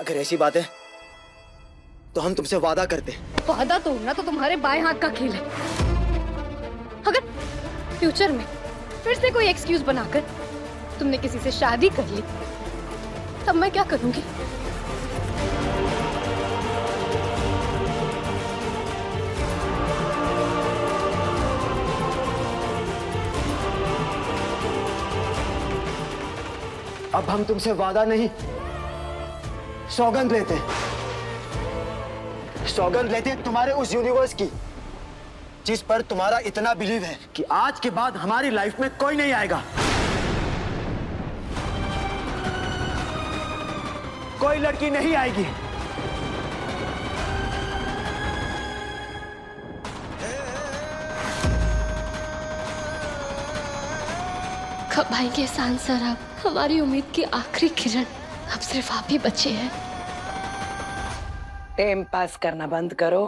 अगर ऐसी बात है तो हम तुमसे वादा करते। वादा तोड़ना तो तुम्हारे बाएं हाथ का खेल है। अगर फ्यूचर में फिर से कोई एक्सक्यूज बनाकर तुमने किसी से शादी कर ली तब मैं क्या करूंगी? अब हम तुमसे वादा नहीं, सौगंध लेते। सौगंध लेते तुम्हारे उस यूनिवर्स की जिस पर तुम्हारा इतना बिलीव है कि आज के बाद हमारी लाइफ में कोई नहीं आएगा, कोई लड़की नहीं आएगी। कब आएंगे इस आंसर? आप हमारी उम्मीद की आखिरी किरण, अब सिर्फ आप ही बचे हैं। टाइम पास करना बंद करो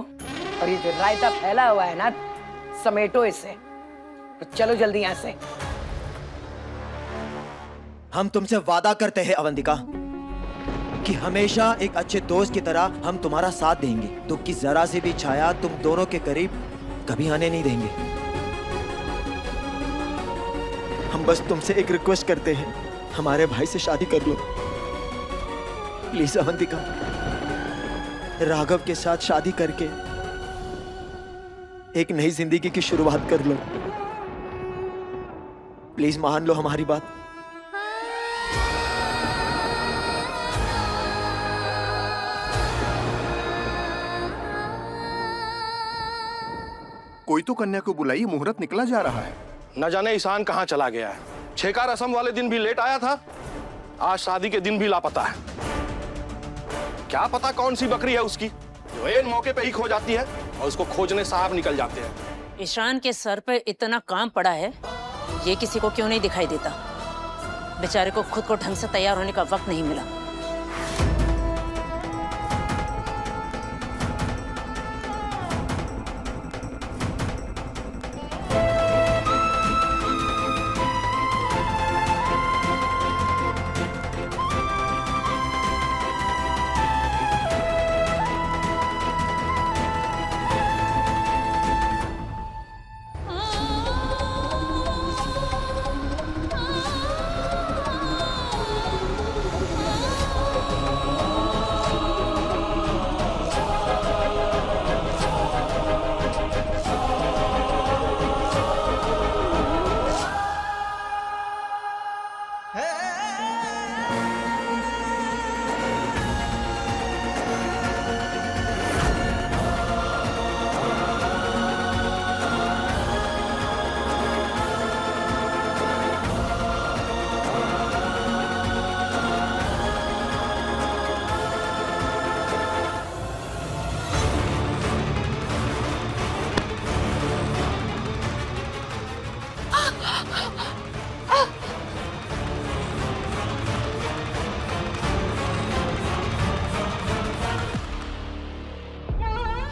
और ये जो रायता फैला हुआ है ना, समेटो इसे। तो चलो जल्दी यहाँ से। हम तुमसे वादा करते हैं अवंतिका कि हमेशा एक अच्छे दोस्त की तरह हम तुम्हारा साथ देंगे। दुख की जरा सी भी छाया तुम दोनों के करीब कभी आने नहीं देंगे। हम बस तुमसे एक रिक्वेस्ट करते हैं, हमारे भाई से शादी कर लो प्लीज अवंतिका। राघव के साथ शादी करके एक नई जिंदगी की शुरुआत कर लो। प्लीज मान लो हमारी बात। कोई तो कन्या को बुलाइए, मुहूर्त निकला जा रहा है। न जाने ईशान कहाँ चला गया है। छेका रस्म वाले दिन भी लेट आया था, आज शादी के दिन भी लापता है। क्या पता कौन सी बकरी है उसकी जो एक मौके पे ही खो जाती है और उसको खोजने साहब निकल जाते हैं। ईशान के सर पे इतना काम पड़ा है, ये किसी को क्यों नहीं दिखाई देता? बेचारे को खुद को ढंग से तैयार होने का वक्त नहीं मिला।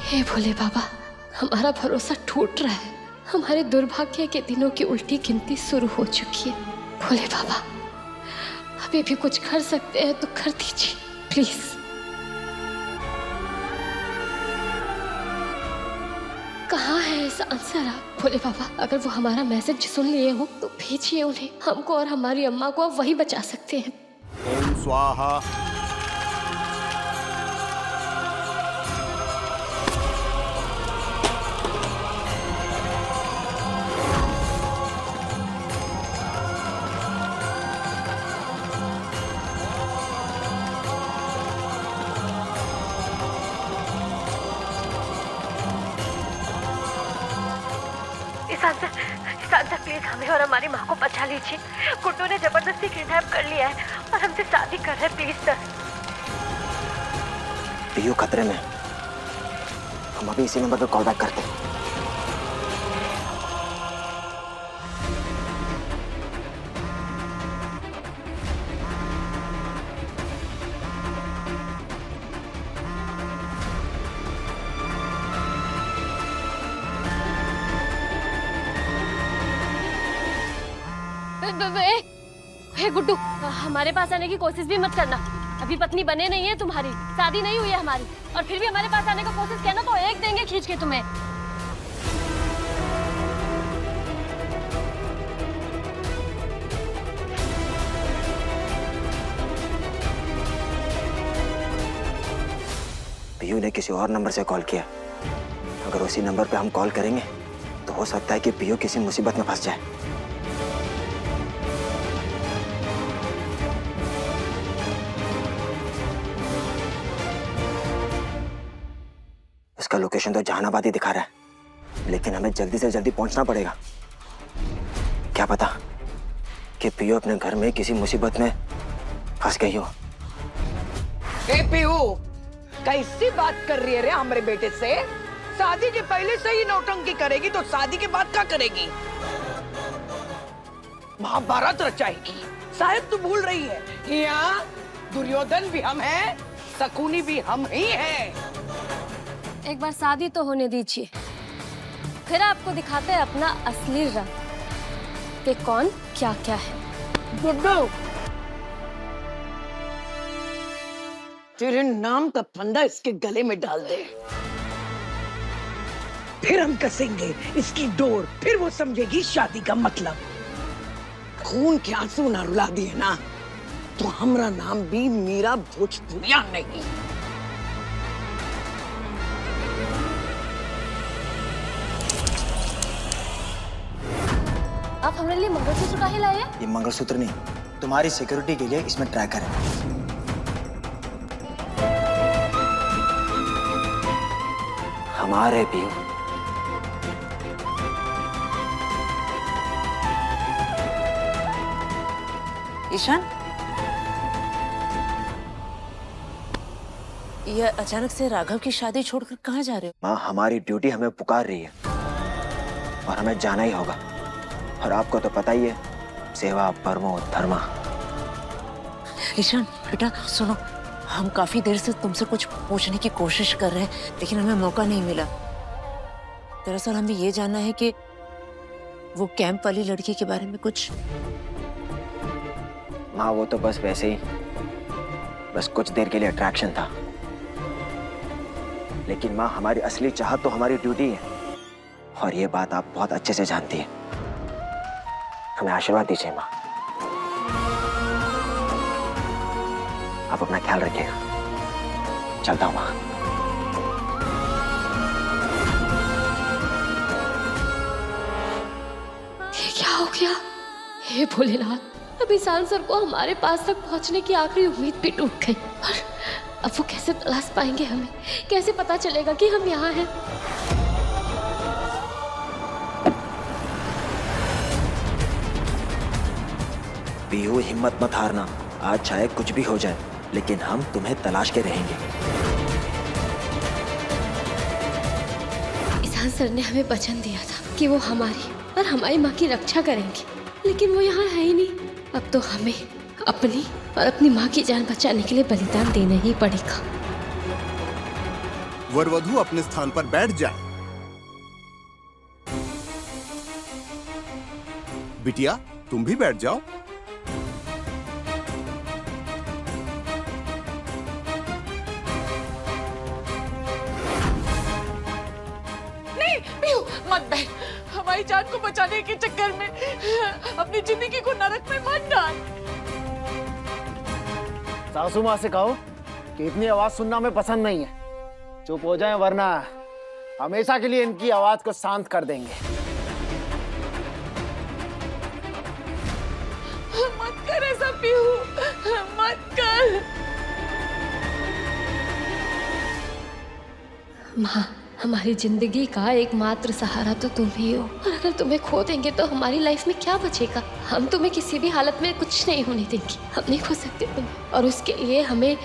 हे भोले बाबा, हमारा भरोसा टूट रहा है। हमारे दुर्भाग्य के दिनों की उल्टी गिनती शुरू हो चुकी है। भोले बाबा, अभी भी कुछ कर सकते हैं तो कर दीजिए प्लीज। कहाँ है ऐसा आंसर? आप भोले बाबा, अगर वो हमारा मैसेज सुन लिए हो तो भेजिए उन्हें। हमको और हमारी अम्मा को अब वही बचा सकते हैं। ओम स्वाहा। प्लीज हमें और हमारी माँ को बचा लीजिए। गुड्डू ने जबरदस्ती किडनैप कर लिया है और हमसे शादी कर रहे हैं। Please sir. पीयू खतरे में, हम अभी इसी नंबर पर कॉल बैक करते हैं। गुड्डू, हमारे पास आने की कोशिश भी मत करना। अभी पत्नी बने नहीं है तुम्हारी, शादी नहीं हुई है हमारी, और फिर भी हमारे पास आने का कोशिश किया ना तो एक देंगे खींच के तुम्हें। पीयू ने किसी और नंबर से कॉल किया। अगर उसी नंबर पे हम कॉल करेंगे तो हो सकता है कि पीयू किसी मुसीबत में फंस जाए। उसका लोकेशन तो जहानाबाद ही दिखा रहा है, लेकिन हमें जल्दी से जल्दी पहुंचना पड़ेगा। क्या पता कि पीयू अपने घर में किसी मुसीबत में फंस गई हो। ए पीहू, कैसी बात कर रही है रे हमारे बेटे से? शादी के पहले से ही नौटंकी करेगी तो शादी के बाद क्या करेगी? महाभारत रचाएगी। शायद तू भूल रही है, यहाँ दुर्योधन भी हम हैं, शकुनी भी हम ही हैं। एक बार शादी तो होने दीजिए, फिर आपको दिखाते हैं अपना असली रंग कि कौन क्या क्या है। गुड्डू, तेरे नाम का फंदा इसके गले में डाल दे, फिर हम कसेंगे इसकी डोर, फिर वो समझेगी शादी का मतलब। खून के आंसू ना रुला दिए ना तो हमारा नाम भी मीरा भोजपुरिया नहीं। आप हमारे लिए मंगलसूत्र काहे लाए हैं? ये मंगलसूत्र नहीं, तुम्हारी सिक्योरिटी के लिए इसमें ट्रैकर है। हमारे पीयू। ईशान, ये अचानक से राघव की शादी छोड़कर कहाँ जा रहे हो? माँ, हमारी ड्यूटी हमें पुकार रही है और हमें जाना ही होगा। और आपको तो पता ही है, सेवा परमो धर्मा। ईशान बेटा सुनो, हम काफी देर से तुमसे कुछ पूछने की कोशिश कर रहे हैं लेकिन हमें मौका नहीं मिला। दरअसल हमें ये जानना है कि वो कैंप वाली लड़की के बारे में कुछ। माँ, वो तो बस वैसे ही, बस कुछ देर के लिए अट्रैक्शन था। लेकिन माँ, हमारी असली चाहत तो हमारी ड्यूटी है, और ये बात आप बहुत अच्छे से जानती है। हमें आशीर्वाद दीजिए माँ। आप अपना ख्याल रखिएगा। चलता हूँ माँ। ये क्या हो गया? हे भोलेनाथ, अब ईशान सर को हमारे पास तक पहुंचने की आखिरी उम्मीद भी टूट गई। और अब वो कैसे तलाश पाएंगे हमें? कैसे पता चलेगा कि हम यहाँ हैं? पीहू, हिम्मत मत हारना। आज चाहे कुछ भी हो जाए, लेकिन हम तुम्हें तलाश के रहेंगे। ईशान सर ने हमें वचन दिया था कि वो हमारी और हमारी माँ की रक्षा करेंगे, लेकिन वो यहाँ है ही नहीं। अब तो हमें अपनी और अपनी माँ की जान बचाने के लिए बलिदान देना ही पड़ेगा। वर वधू अपने स्थान पर बैठ जाए। बिटिया, तुम भी बैठ जाओ। नहीं पीहू, मत बैठ। हमारी जान को बचाने के चक्कर में अपनी जिंदगी को नरक में मत डाल। सासू माँ से कहो कि इतनी आवाज सुनना हमें पसंद नहीं है। चुप हो जाएं, वरना हमेशा के लिए इनकी आवाज को शांत कर देंगे। मत कर ऐसा पीहू, मत कर। माँ, हमारी जिंदगी का एकमात्र सहारा तो तुम ही हो, और अगर तुम्हें खो देंगे तो हमारी लाइफ में क्या बचेगा? हम तुम्हें किसी भी हालत में कुछ नहीं होने देंगे। हम नहीं खो सकते तुम्हें, और उसके लिए हमें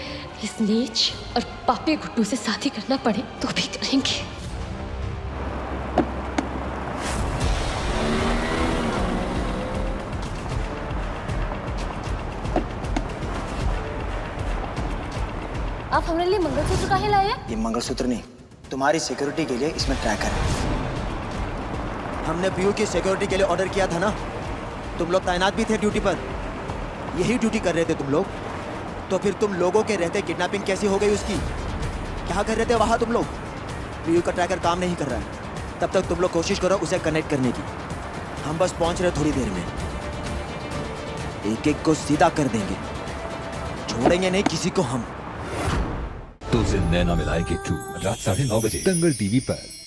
इस नीच और पापी गुड्डू से शादी करना पड़े तो भी करेंगे। आप हमारे लिए मंगलसूत्र काहे लाए हैं? ये मंगलसूत्र नहीं, तुम्हारी सिक्योरिटी के लिए इसमें ट्रैकर है। हमने पीयू की सिक्योरिटी के लिए ऑर्डर किया था ना। तुम लोग तैनात भी थे ड्यूटी पर, यही ड्यूटी कर रहे थे तुम लोग। तो फिर तुम लोगों के रहते किडनैपिंग कैसी हो गई उसकी? क्या कर रहे थे वहां तुम लोग? पीयू का ट्रैकर काम नहीं कर रहा है। तब तक तुम लोग कोशिश करो उसे कनेक्ट करने की। हम बस पहुंच रहे थोड़ी देर में। एक एक को सीधा कर देंगे, छोड़ेंगे नहीं किसी को हम। तो जिंदा न मिलाएंगे 2 रात 9:30 बजे दंगल टीवी पर।